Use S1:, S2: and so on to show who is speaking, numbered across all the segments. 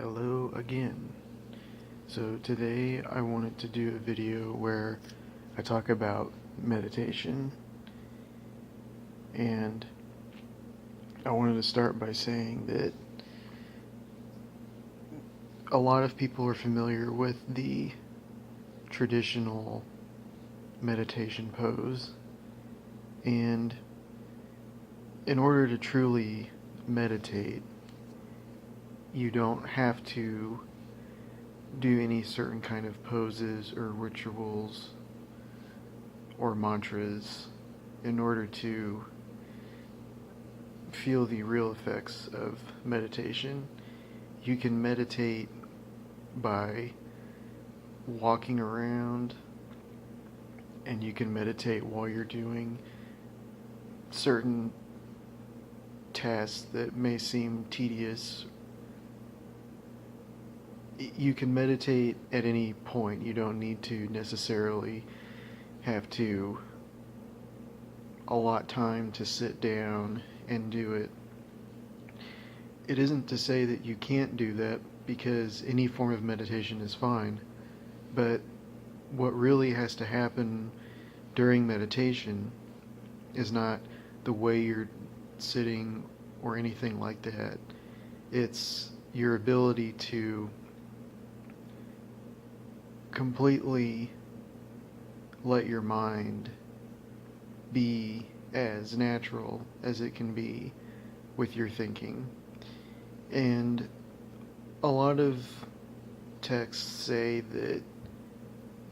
S1: Hello again. So today I wanted to do a video where I talk about meditation, and I wanted to start by saying that a lot of people are familiar with the traditional meditation pose, and in order to truly meditate, you don't have to do any certain kind of poses or rituals or mantras in order to feel the real effects of meditation. You can meditate by walking around, and you can meditate while you're doing certain tasks that may seem tedious. You can meditate at any point. You don't need to necessarily have to allot time to sit down and do it. It isn't to say that you can't do that, because any form of meditation is fine, but what really has to happen during meditation is not the way you're sitting or anything like that. It's your ability to completely let your mind be as natural as it can be with your thinking. And a lot of texts say that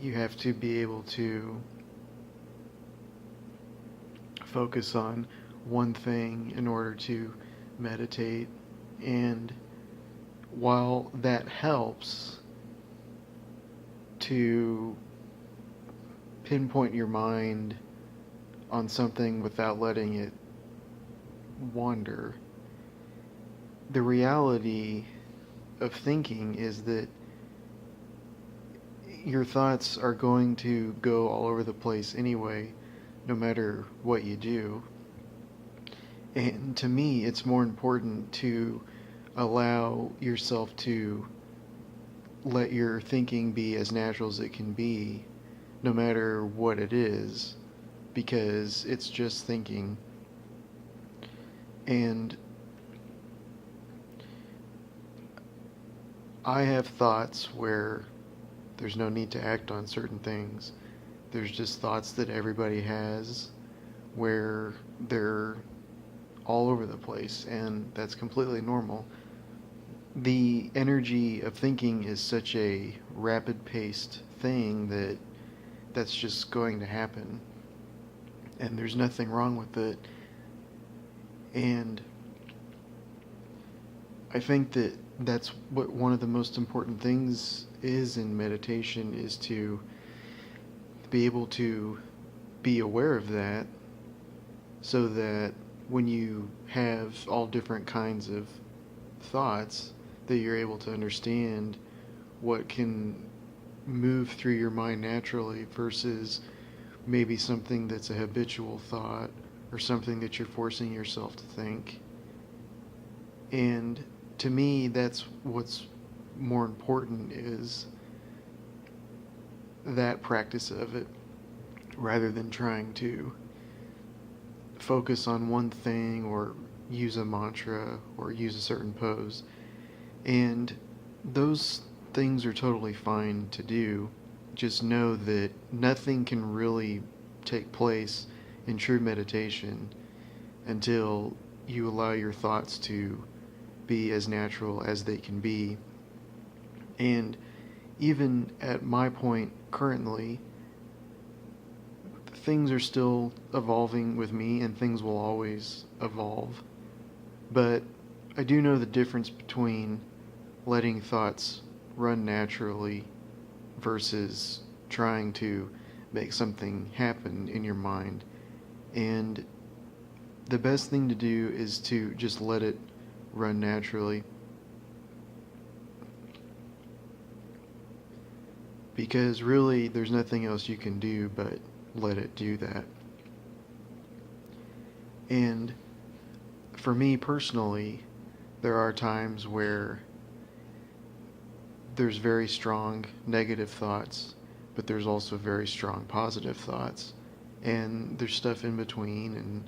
S1: you have to be able to focus on one thing in order to meditate. And while that helps to pinpoint your mind on something without letting it wander, the reality of thinking is that your thoughts are going to go all over the place anyway, no matter what you do. And to me, it's more important to allow yourself to let your thinking be as natural as it can be, no matter what it is, because it's just thinking. And I have thoughts where there's no need to act on certain things. There's just thoughts that everybody has where they're all over the place, and that's completely normal. The energy of thinking is such a rapid-paced thing that that's just going to happen, and there's nothing wrong with it. And I think that that's what one of the most important things is in meditation, is to be able to be aware of that, so that when you have all different kinds of thoughts, that you're able to understand what can move through your mind naturally versus maybe something that's a habitual thought or something that you're forcing yourself to think. And to me, that's what's more important, is that practice of it, rather than trying to focus on one thing or use a mantra or use a certain pose. And those things are totally fine to do. Just know that nothing can really take place in true meditation until you allow your thoughts to be as natural as they can be. And even at my point currently, things are still evolving with me, and things will always evolve. But I do know the difference between letting thoughts run naturally versus trying to make something happen in your mind. And the best thing to do is to just let it run naturally, because really there's nothing else you can do but let it do that. And for me personally, there are times where there's very strong negative thoughts, but there's also very strong positive thoughts. And there's stuff in between and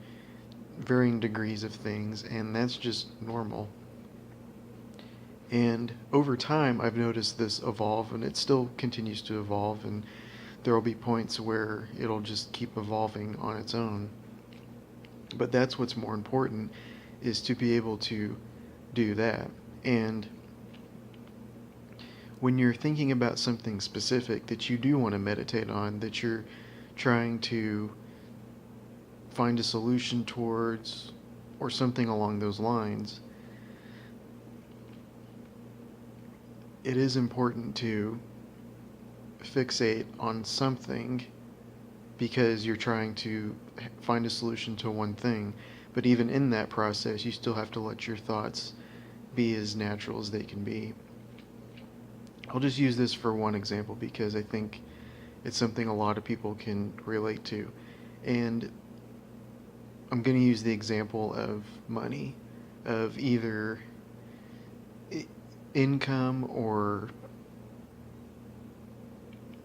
S1: varying degrees of things, and that's just normal. And over time, I've noticed this evolve, and it still continues to evolve, and there will be points where it'll just keep evolving on its own. But that's what's more important, is to be able to do that. And when you're thinking about something specific that you do want to meditate on, that you're trying to find a solution towards, or something along those lines, it is important to fixate on something because you're trying to find a solution to one thing. But even in that process, you still have to let your thoughts be as natural as they can be. I'll just use this for one example because I think it's something a lot of people can relate to. And I'm going to use the example of money, of either income or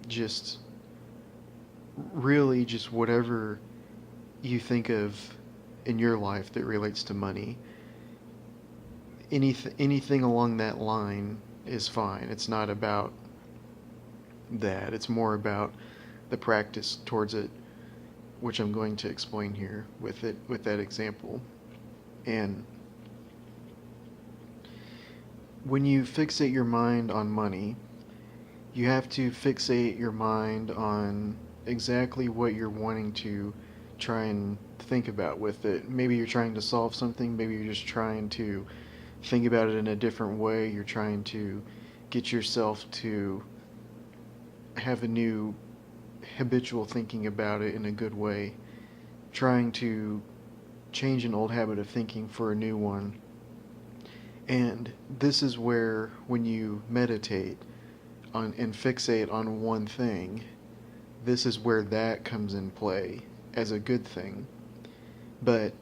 S1: just really just whatever you think of in your life that relates to money. Anything along that line is fine. It's not about that. It's more about the practice towards it, which I'm going to explain here with that example. And when you fixate your mind on money, you have to fixate your mind on exactly what you're wanting to try and think about with it. Maybe you're trying to solve something, maybe you're just trying to think about it in a different way. You're trying to get yourself to have a new habitual thinking about it in a good way, trying to change an old habit of thinking for a new one. And this is where, when you meditate on and fixate on one thing, this is where that comes in play as a good thing. But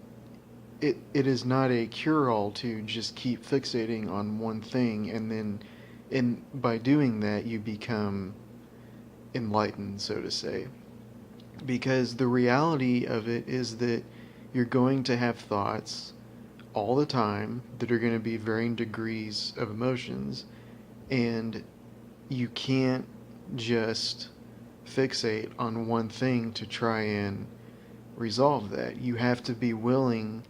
S1: it is not a cure-all to just keep fixating on one thing, and by doing that you become enlightened, so to say. Because the reality of it is that you're going to have thoughts all the time that are going to be varying degrees of emotions, and you can't just fixate on one thing to try and resolve that. You have to be willing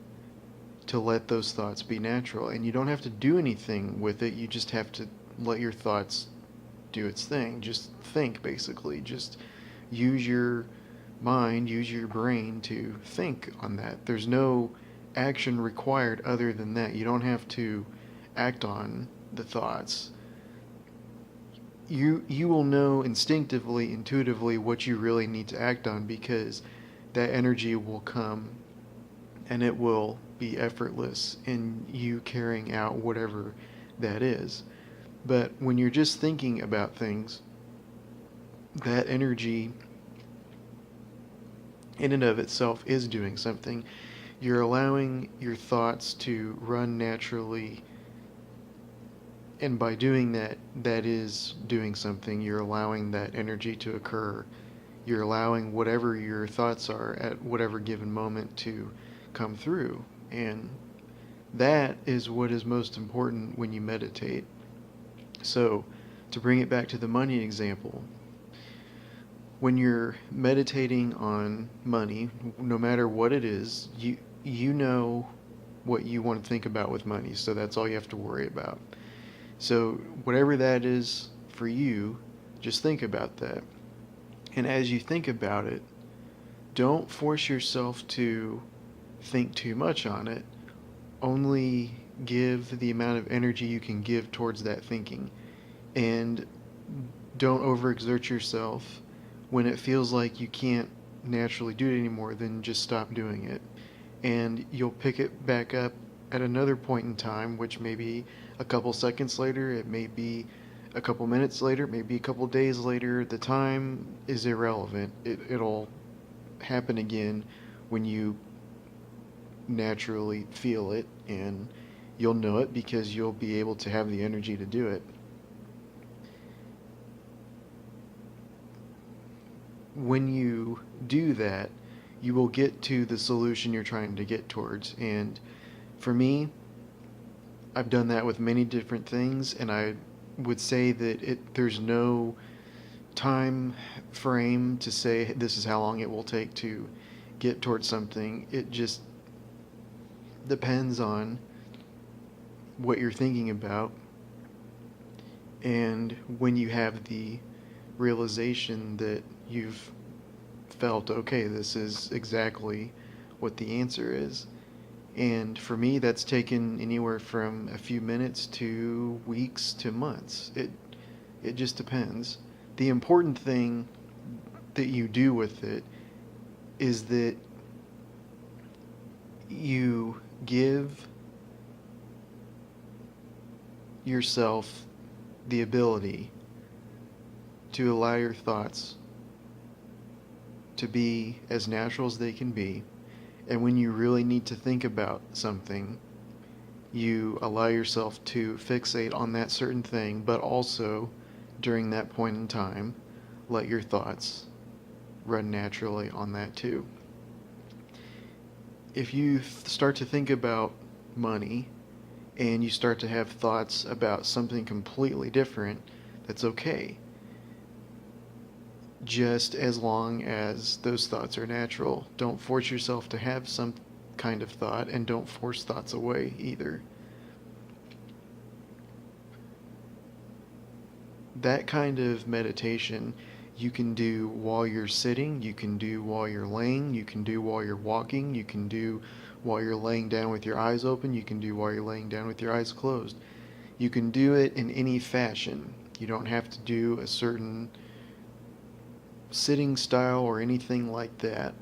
S1: to let those thoughts be natural, and you don't have to do anything with it. You just have to let your thoughts do its thing. Just think, basically. Just use your mind, use your brain to think on that. There's no action required other than that. You don't have to act on the thoughts. You will know instinctively, intuitively what you really need to act on, because that energy will come and it will be effortless in you carrying out whatever that is. But when you're just thinking about things, that energy in and of itself is doing something. You're allowing your thoughts to run naturally, and by doing that, that is doing something. You're allowing that energy to occur. You're allowing whatever your thoughts are at whatever given moment to come through. And that is what is most important when you meditate. So, to bring it back to the money example, when you're meditating on money, no matter what it is, you know what you want to think about with money, so that's all you have to worry about. So whatever that is for you, just think about that. And as you think about it, don't force yourself to think too much on it. Only give the amount of energy you can give towards that thinking. And don't overexert yourself. When it feels like you can't naturally do it anymore, then just stop doing it. And you'll pick it back up at another point in time, which may be a couple seconds later, it may be a couple minutes later, maybe a couple days later. The time is irrelevant. It'll happen again when you naturally feel it, and you'll know it because you'll be able to have the energy to do it. when you do that, you will get to the solution you're trying to get towards. And for me, I've done that with many different things, and I would say that there's no time frame to say this is how long it will take to get towards something. It just depends on what you're thinking about, and when you have the realization that you've felt, okay, this is exactly what the answer is. And for me, that's taken anywhere from a few minutes to weeks to months. It just depends. The important thing that you do with it is that you give yourself the ability to allow your thoughts to be as natural as they can be. And when you really need to think about something, you allow yourself to fixate on that certain thing, but also during that point in time, let your thoughts run naturally on that too. If you start to think about money and you start to have thoughts about something completely different, that's okay. Just as long as those thoughts are natural. Don't force yourself to have some kind of thought, and don't force thoughts away either. That kind of meditation you can do while you're sitting, you can do while you're laying, you can do while you're walking, you can do while you're laying down with your eyes open, you can do while you're laying down with your eyes closed. You can do it in any fashion. You don't have to do a certain sitting style or anything like that.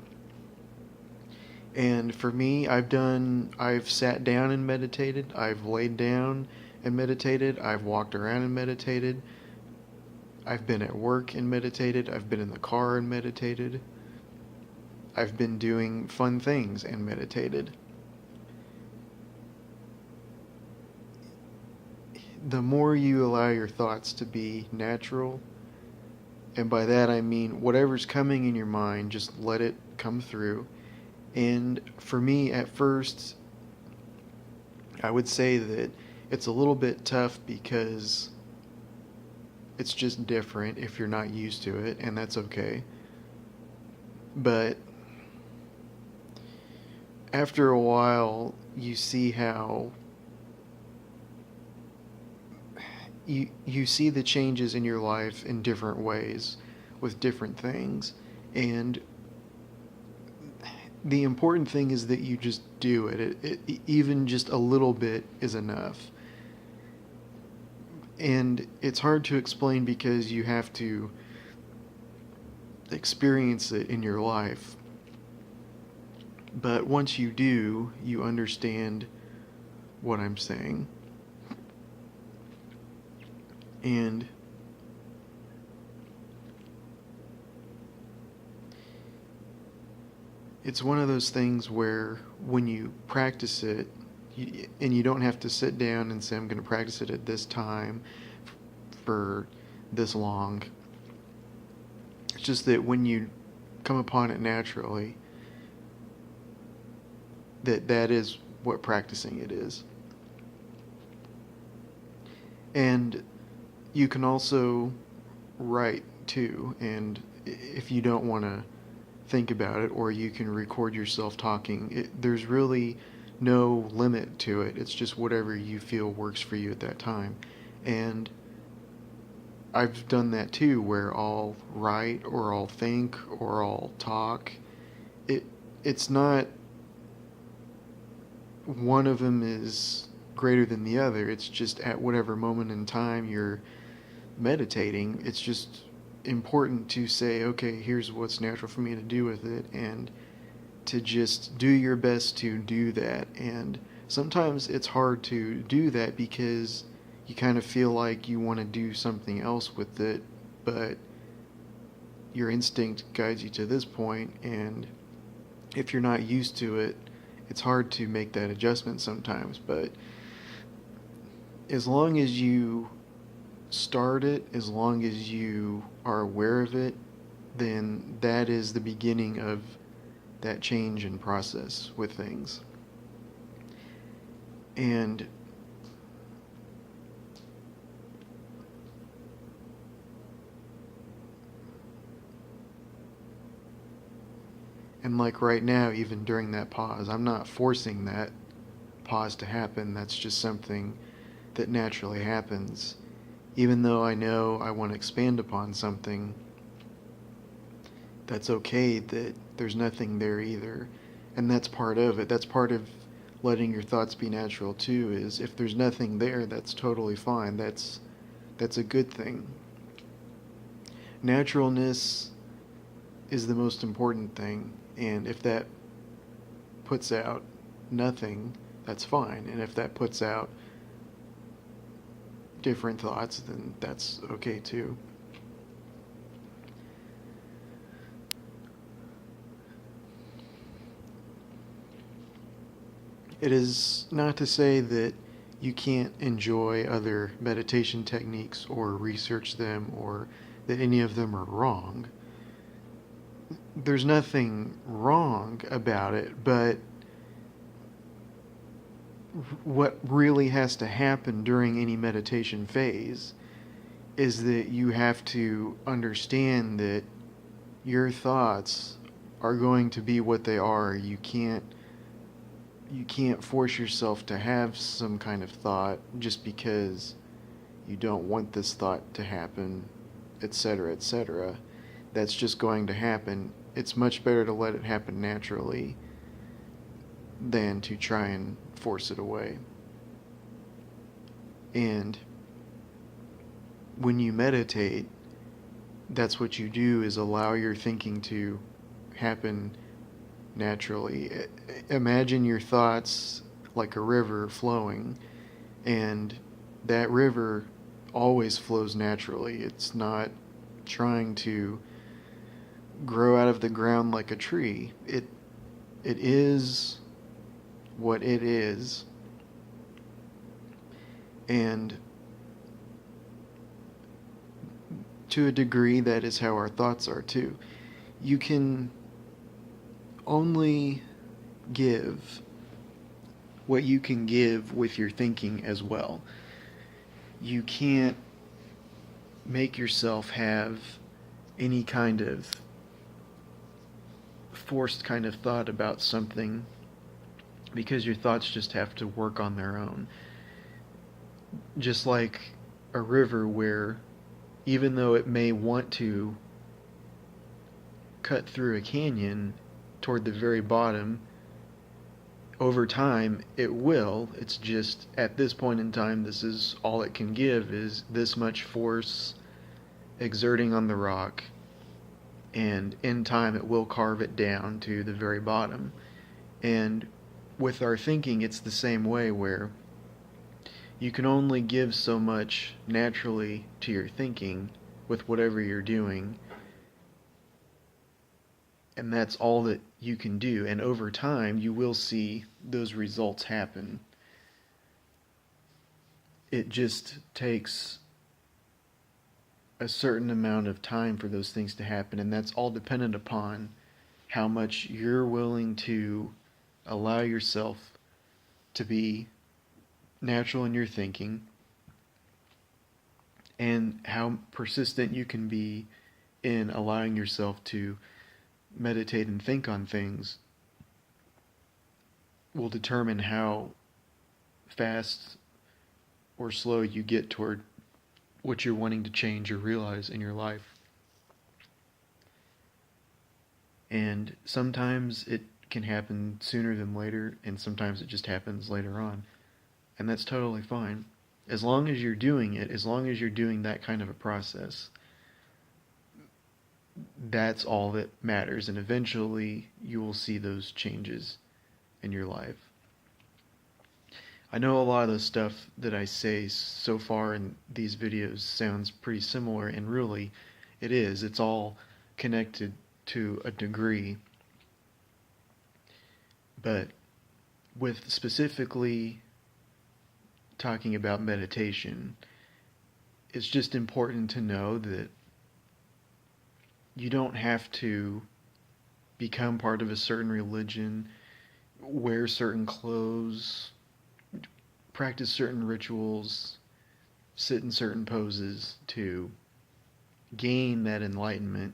S1: And for me, I've sat down and meditated, I've laid down and meditated, I've walked around and meditated, I've been at work and meditated, I've been in the car and meditated, I've been doing fun things and meditated. The more you allow your thoughts to be natural, and by that I mean whatever's coming in your mind, just let it come through. And for me, at first, I would say that it's a little bit tough because it's just different if you're not used to it, and that's okay. But after a while, you see how you see the changes in your life in different ways with different things. And the important thing is that you just do it. Even just a little bit is enough. And it's hard to explain because you have to experience it in your life. But once you do, you understand what I'm saying. And it's one of those things where when you practice it, and you don't have to sit down and say, I'm going to practice it at this time for this long. It's just that when you come upon it naturally, that is what practicing it is. And you can also write too, and if you don't want to think about it, or you can record yourself talking. There's really no limit to it. It's just whatever you feel works for you at that time. And I've done that too, where I'll write or I'll think or I'll talk. It's not one of them is greater than the other. It's just at whatever moment in time you're meditating, it's just important to say, okay, here's what's natural for me to do with it, and to just do your best to do that. And sometimes it's hard to do that because you kind of feel like you want to do something else with it, but your instinct guides you to this point, and if you're not used to it, it's hard to make that adjustment sometimes. But as long as you start it, as long as you are aware of it, then that is the beginning of that change in process with things. And like right now, even during that pause, I'm not forcing that pause to happen. That's just something that naturally happens. Even though I know I want to expand upon something, that's okay that there's nothing there either. And that's part of it. That's part of letting your thoughts be natural too, is if there's nothing there, that's totally fine. That's a good thing. Naturalness is the most important thing, and if that puts out nothing, that's fine. And if that puts out different thoughts, then that's okay too. It is not to say that you can't enjoy other meditation techniques or research them, or that any of them are wrong. There's nothing wrong about it, but what really has to happen during any meditation phase is that you have to understand that your thoughts are going to be what they are. You can't force yourself to have some kind of thought just because you don't want this thought to happen, etc., etc. That's just going to happen. It's much better to let it happen naturally than to try and force it away. And when you meditate, that's what you do, is allow your thinking to happen naturally. Imagine your thoughts like a river flowing, and that river always flows naturally. It's not trying to grow out of the ground like a tree. It is what it is. And to a degree, that is how our thoughts are too. You can only give what you can give with your thinking as well. You can't make yourself have any kind of forced kind of thought about something, because your thoughts just have to work on their own. Just like a river, where even though it may want to cut through a canyon toward the very bottom, over time it will. It's just at this point in time, this is all it can give, is this much force exerting on the rock, and in time it will carve it down to the very bottom. And with our thinking, it's the same way, where you can only give so much naturally to your thinking with whatever you're doing, and that's all that you can do. And over time, you will see those results happen. It just takes a certain amount of time for those things to happen, and that's all dependent upon how much you're willing to allow yourself to be natural in your thinking, and how persistent you can be in allowing yourself to meditate and think on things will determine how fast or slow you get toward what you're wanting to change or realize in your life. And sometimes it can happen sooner than later, and sometimes it just happens later on. And that's totally fine. As long as you're doing it, as long as you're doing that kind of a process, that's all that matters, and eventually you will see those changes in your life. I know a lot of the stuff that I say so far in these videos sounds pretty similar, and really it is. It's all connected to a degree. But with specifically talking about meditation, it's just important to know that You don't have to become part of a certain religion, wear certain clothes, practice certain rituals, sit in certain poses to gain that enlightenment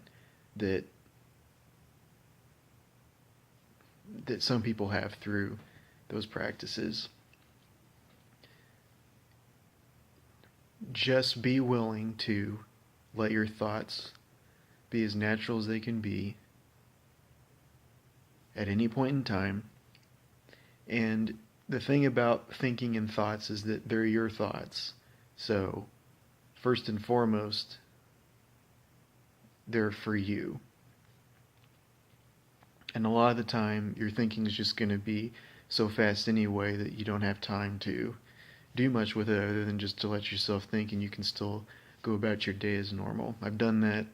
S1: that some people have through those practices. Just be willing to let your thoughts be as natural as they can be at any point in time. And the thing about thinking and thoughts is that they're your thoughts. So, first and foremost, they're for you. And a lot of the time, your thinking is just going to be so fast anyway that you don't have time to do much with it other than just to let yourself think, and you can still go about your day as normal. I've done that,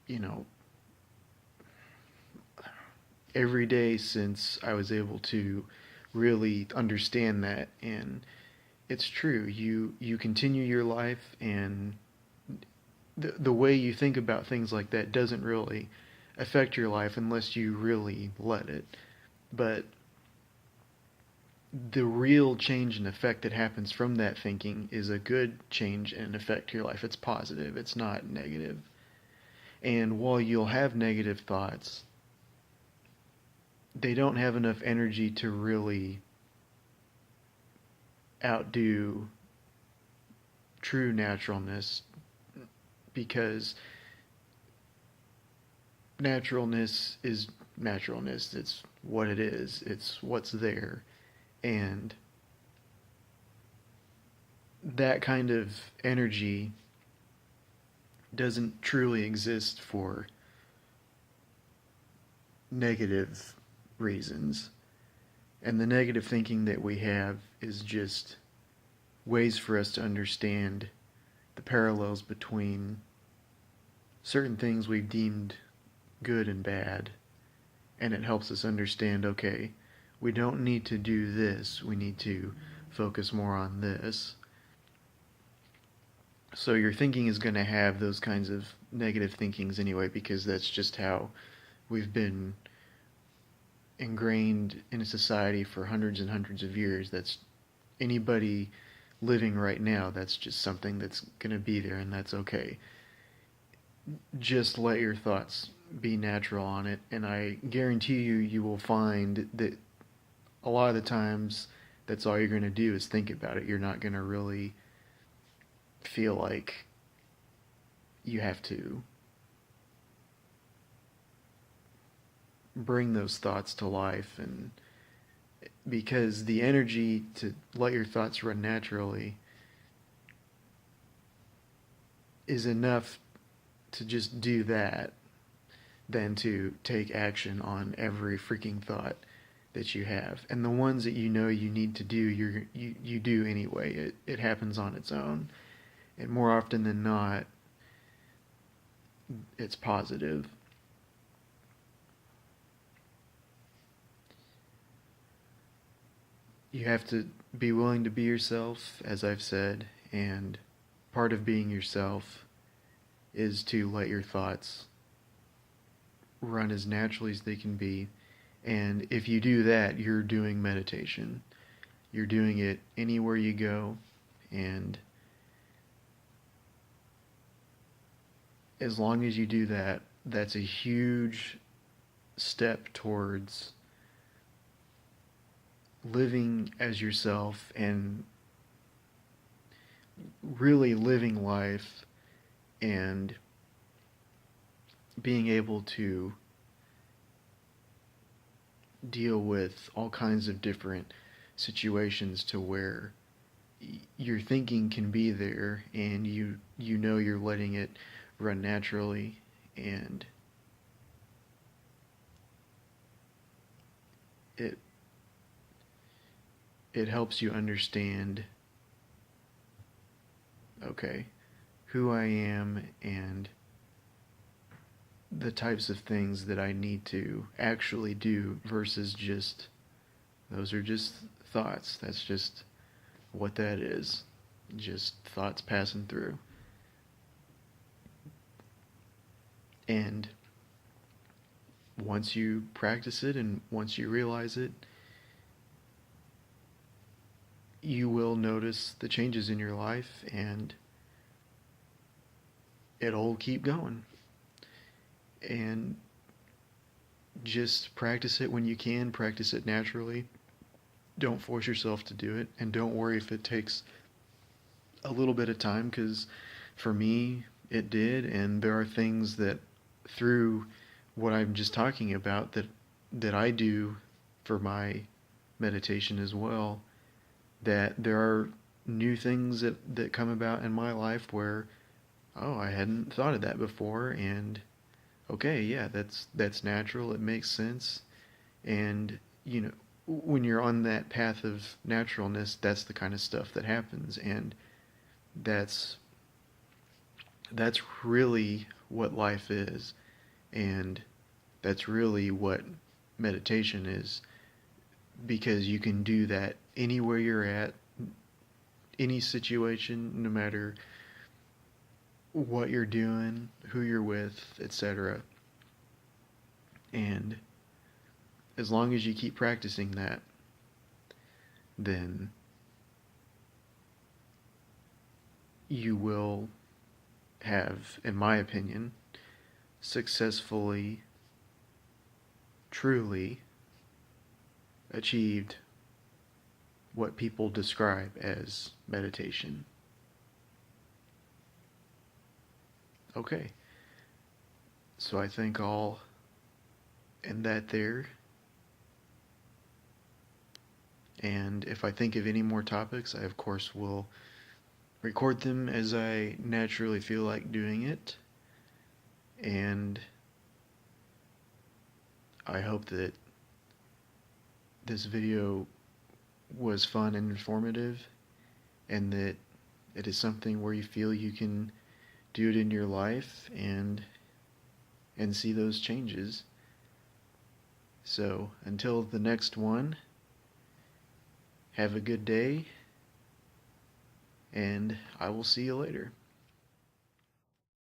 S1: you know, every day since I was able to really understand that. And it's true. You continue your life, and the way you think about things like that doesn't really affect your life unless you really let it. But the real change and effect that happens from that thinking is a good change and effect to your life. It's positive, it's not negative. And while you'll have negative thoughts, they don't have enough energy to really outdo true naturalness, because naturalness is naturalness. It's what it is, it's what's there. And that kind of energy doesn't truly exist for negative reasons. And the negative thinking that we have is just ways for us to understand the parallels between certain things we've deemed good and bad. And it helps us understand, okay, we don't need to do this, we need to focus more on this. So your thinking is going to have those kinds of negative thinkings anyway, because that's just how we've been ingrained in a society for hundreds and hundreds of years. That's anybody living right now, that's just something that's going to be there, and that's okay. Just let your thoughts be natural on it, and I guarantee you will find that a lot of the times that's all you're going to do is think about it. You're not going to really feel like you have to bring those thoughts to life, and because the energy to let your thoughts run naturally is enough to just do that than to take action on every freaking thought that you have. And the ones that you know you need to do, you do anyway. It happens on its own. And more often than not, it's positive. You have to be willing to be yourself, as I've said, and part of being yourself is to let your thoughts run as naturally as they can be. And if you do that, you're doing meditation. You're doing it anywhere you go, and as long as you do that, that's a huge step towards living as yourself and really living life and being able to deal with all kinds of different situations to where your thinking can be there, and you know you're letting it run naturally, and it helps you understand, okay, who I am and the types of things that I need to actually do versus just, those are just thoughts. That's just what that is. Just thoughts passing through. And once you practice it and once you realize it, you will notice the changes in your life, and it'll keep going. And just practice it when you can, practice it naturally. Don't force yourself to do it, and don't worry if it takes a little bit of time, because for me it did, and there are things that through what I'm just talking about that I do for my meditation as well, that there are new things that come about in my life where, oh, I hadn't thought of that before, and okay, yeah, that's natural, it makes sense. And when you're on that path of naturalness, that's the kind of stuff that happens, and that's that's really what life is, and that's really what meditation is, because you can do that anywhere you're at, any situation, no matter what you're doing, who you're with, etc. And as long as you keep practicing that, then you will have, in my opinion, successfully, truly achieved what people describe as meditation. Okay, so I think I'll end that there. And if I think of any more topics, I of course will record them as I naturally feel like doing it. And I hope that this video was fun and informative, and that it is something where you feel you can do it in your life and see those changes. So until the next one, have a good day, and I will see you later.